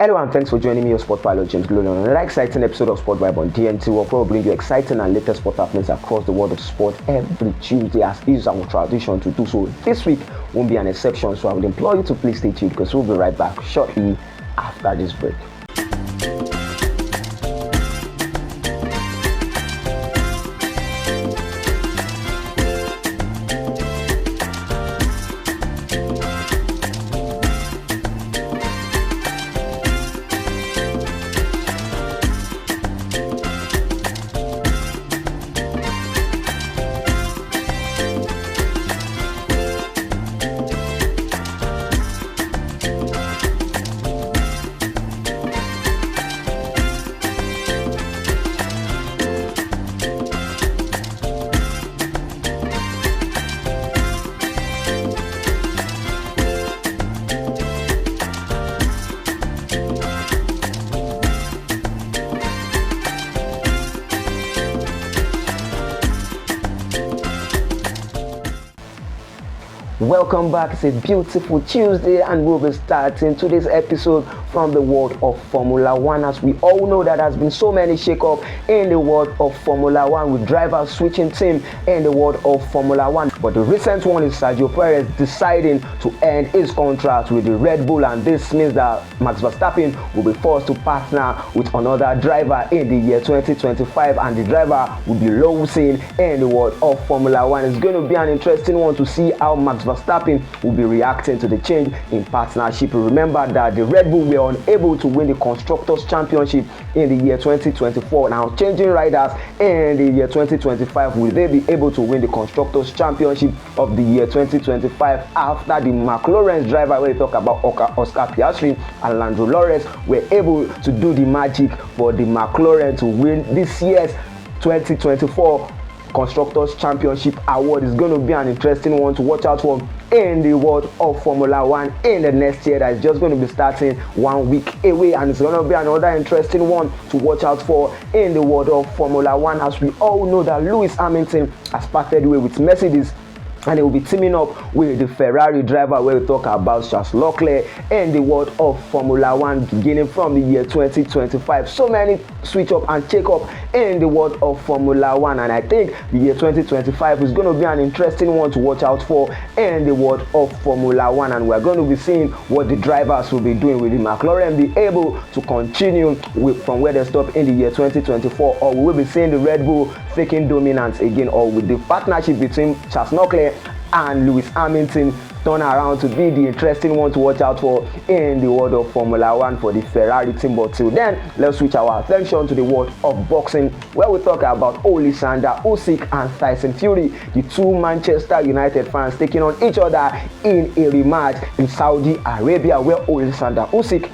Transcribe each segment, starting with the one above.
Hello and thanks for joining me, your sport pilot James Glowing, on another exciting episode of Sport Vibe on DNT. We'll probably bring you exciting and latest sport happenings across the world of sport every Tuesday, as is our tradition to do so. This week won't be an exception, so I would implore you to please stay tuned because we'll be right back shortly after this break. Welcome back. It's a beautiful Tuesday and we'll be starting today's episode from the world of Formula One. As we all know, that has been so many shake-up in the world of Formula One, with drivers switching team in the world of Formula One. But the recent one is Sergio Perez deciding to end his contract with the Red Bull, and this means that Max Verstappen will be forced to partner with another driver in the year 2025, and the driver will be losing in the world of Formula One. It's going to be an interesting one to see how Max Verstappen will be reacting to the change in partnership. Remember that the Red Bull were unable to win the Constructors' Championship in the year 2024. Now, changing riders in the year 2025, will they be able to win the Constructors' Championship of the year 2025 after the McLaren's driver, where we talk about Oscar Piastri and Lando Norris, were able to do the magic for the McLaren to win this year's 2024 Constructors' Championship award? Is going to be an interesting one to watch out for in the world of Formula One in the next year that is just going to be starting 1 week away, and it's going to be another interesting one to watch out for in the world of Formula One, as we all know that Lewis Hamilton has parted way with Mercedes, and he will be teaming up with the Ferrari driver, where we talk about Charles Leclerc, in the world of Formula One beginning from the year 2025. So many switch up and check up in the world of Formula One, and I think the year 2025 is going to be an interesting one to watch out for in the world of Formula One, and we're going to be seeing what the drivers will be doing. Will the McLaren be able to continue from where they stopped in the year 2024, or we will be seeing the Red Bull taking dominance again, or with the partnership between Charles Leclerc and Lewis Hamilton turn around to be the interesting one to watch out for in the world of Formula One for the Ferrari team? But till then, let's switch our attention to the world of boxing, where we talk about Alexander Usyk and Tyson Fury, the two Manchester United fans taking on each other in a rematch in Saudi Arabia, where Alexander Usyk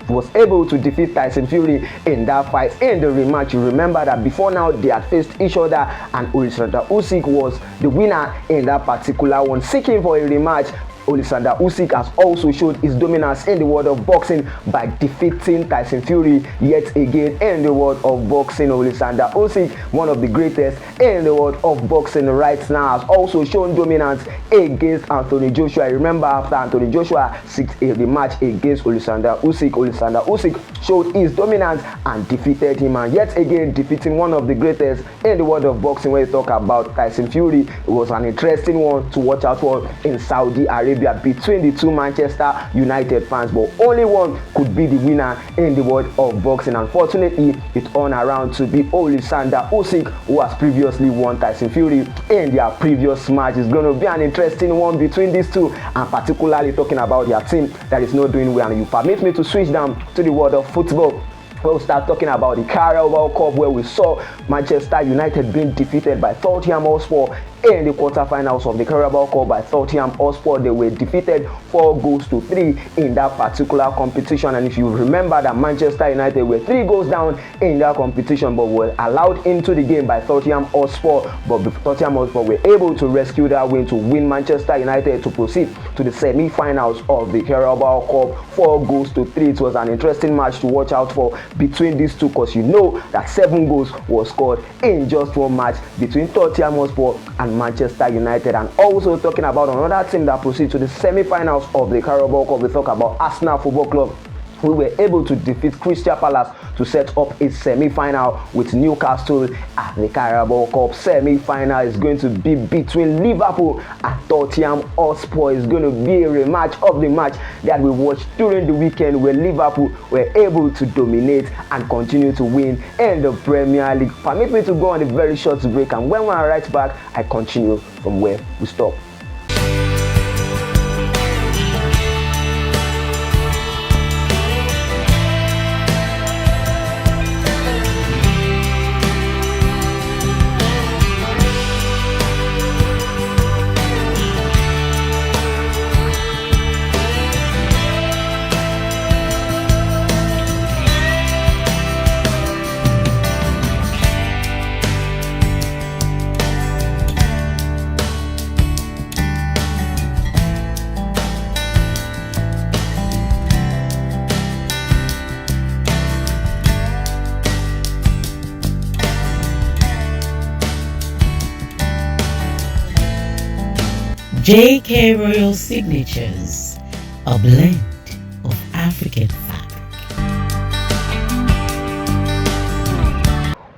was able to defeat Tyson Fury in that fight in the rematch. You remember that before now they had faced each other, and Alexander Usyk was the winner in that particular one. Seeking for a rematch, Alexander Usyk has also showed his dominance in the world of boxing by defeating Tyson Fury yet again in the world of boxing. Alexander Usyk, one of the greatest in the world of boxing right now, has also shown dominance against Anthony Joshua. Remember, after Anthony Joshua seeked a rematch against Alexander Usyk showed his dominance and defeated him, and yet again defeating one of the greatest in the world of boxing. When you talk about Tyson Fury, it was an interesting one to watch out for in Saudi Arabia between the two Manchester United fans, but only one could be the winner in the world of boxing. Unfortunately, it turned around to be Alexander Usyk, who has previously won Tyson Fury in their previous match. It's going to be an interesting one between these two, and particularly talking about their team that is not doing well. And you permit me to switch down to the world of football. We'll start talking about the Carabao Cup, where we saw Manchester United being defeated by Tottenham Hotspur in the quarterfinals of the Carabao Cup by Tottenham Hotspur. They were defeated 4-3 in that particular competition. And if you remember that Manchester United were 3 goals down in that competition, but were allowed into the game by Tottenham Hotspur. But Tottenham Hotspur were able to rescue that win to win Manchester United to proceed to the semi-finals of the Carabao Cup 4-3. It was an interesting match to watch out for between these two, because you know that 7 goals was scored in just one match between Tottenham Hotspur and Manchester United. And also talking about another team that proceeds to the semi-finals of the Carabao Cup, we talk about Arsenal Football Club, we were able to defeat Crystal Palace to set up a semi-final with Newcastle at the Carabao Cup. Semi-final is going to be between Liverpool and Tottenham Hotspur. It's going to be a rematch of the match that we watched during the weekend, where Liverpool were able to dominate and continue to win in the Premier League. Permit me to go on a very short break, and when we are right back, I continue from where we stop. JK Royal Signatures, a blend of African fabric.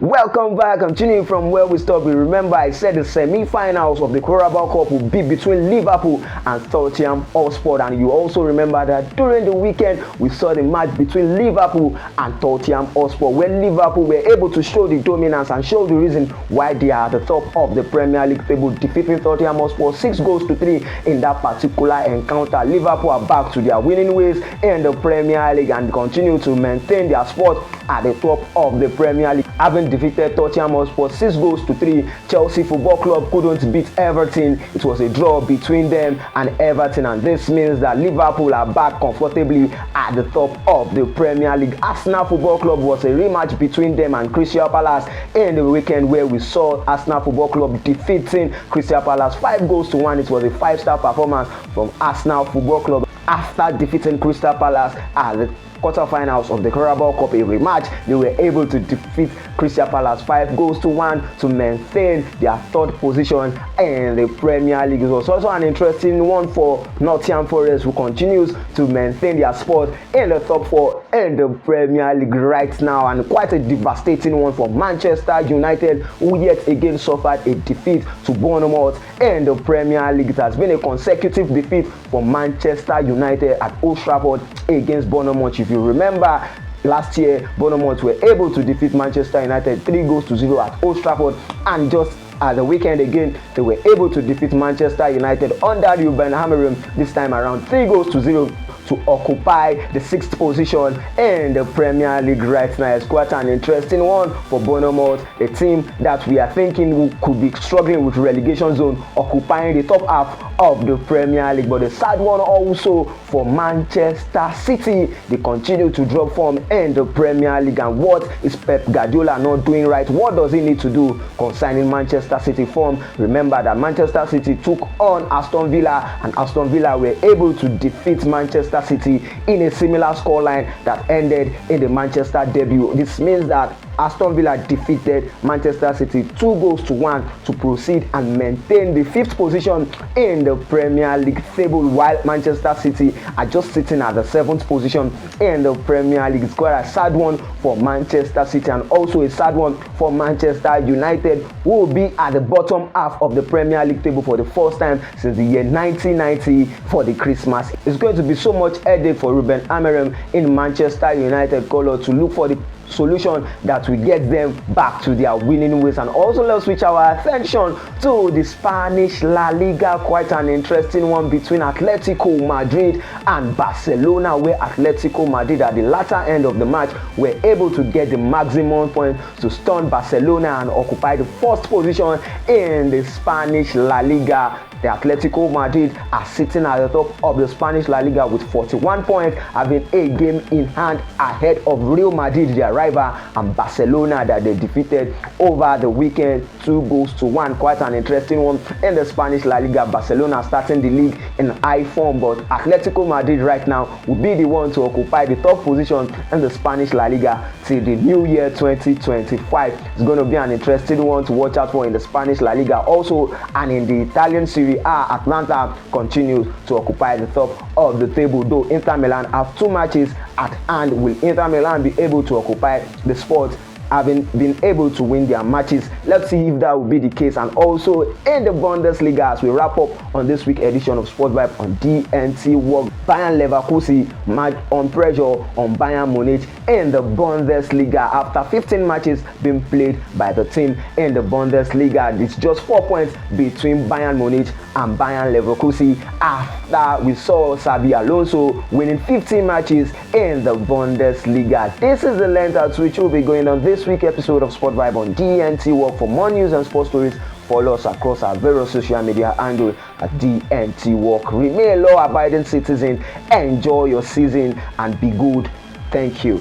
Welcome back. Continuing from where we stopped, remember I said the semi-finals of the Carabao Cup will be between Liverpool and Tottenham Hotspur, and you also remember that during the weekend we saw the match between Liverpool and Tottenham Hotspur, where Liverpool were able to show the dominance and show the reason why they are at the top of the Premier League table, defeating Tottenham Hotspur 6-3 in that particular encounter. Liverpool are back to their winning ways in the Premier League and continue to maintain their spot at the top of the Premier League, having defeated Tottenham Hotspur 6-3. Chelsea Football Club couldn't beat Everton. It was a draw between them and Everton, and this means that Liverpool are back comfortably at the top of the Premier League. Arsenal Football Club was a rematch between them and Crystal Palace in the weekend, where we saw Arsenal Football Club defeating Crystal Palace 5-1. It was a 5-star performance from Arsenal Football Club after defeating Crystal Palace at the quarterfinals of the Carabao Cup, a rematch. They were able to defeat Crystal Palace 5-1 to maintain their third position in the Premier League. It was also an interesting one for Nottingham Forest, who continues to maintain their spot in the top 4 in the Premier League right now, and quite a devastating one for Manchester United, who yet again suffered a defeat to Bournemouth in the Premier League. It has been a consecutive defeat for Manchester United at Old Trafford against Bournemouth. If you remember, last year Bournemouth were able to defeat Manchester United 3-0 at Old Trafford, and just at the weekend again they were able to defeat Manchester United under Ruben Amorim, this time around 3-0 to occupy the 6th position in the Premier League right now. It's quite an interesting one for Bournemouth, a team that we are thinking could be struggling with relegation zone, occupying the top half of the Premier League. But the sad one also for Manchester City, they continue to drop form in the Premier League. And what is Pep Guardiola not doing right? What does he need to do concerning Manchester City form? Remember that Manchester City took on Aston Villa, and Aston Villa were able to defeat Manchester City in a similar scoreline that ended in the Manchester debut. This means that Aston Villa defeated Manchester City 2-1 to proceed and maintain the 5th position in the Premier League table, while Manchester City are just sitting at the 7th position in the Premier League. It's quite a sad one for Manchester City, and also a sad one for Manchester United, who will be at the bottom half of the Premier League table for the first time since the year 1990 for the Christmas. It's going to be so much headache for Ruben Amorim in Manchester United color to look for the solution that will get them back to their winning ways. And also let's switch our attention to the Spanish La Liga. Quite an interesting one between Atletico Madrid and Barcelona, where Atletico Madrid at the latter end of the match were able to get the maximum points to stun Barcelona and occupy the 1st position in the Spanish La Liga. The Atletico Madrid are sitting at the top of the Spanish La Liga with 41 points, having a game in hand ahead of Real Madrid, their rival, and Barcelona that they defeated over the weekend 2-1. Quite an interesting one in the Spanish La Liga. Barcelona starting the league in high form, but Atletico Madrid right now will be the one to occupy the top position in the Spanish La Liga till the new year 2025. It's going to be an interesting one to watch out for in the Spanish La Liga also, and in the Italian Serie Serie A, Atlanta continues to occupy the top of the table, though Inter Milan have 2 matches at hand. Will Inter Milan be able to occupy the spot, having been able to win their matches? Let's see if that will be the case. And also in the Bundesliga, as we wrap up on this week edition of Sport Vibe on DNT Work, Bayern Leverkusen match on pressure on Bayern Munich in the Bundesliga after 15 matches being played by the team in the Bundesliga. It's just 4 points between Bayern Munich and Bayern Leverkusen after we saw Xabi Alonso winning 15 matches in the Bundesliga. This is the length at which we'll be going on this week episode of Sport Vibe on DNT Work. For more news and sports stories, follow us across our various social media handle at DNT Work. Remain a law-abiding citizen, enjoy your season and be good. Thank you.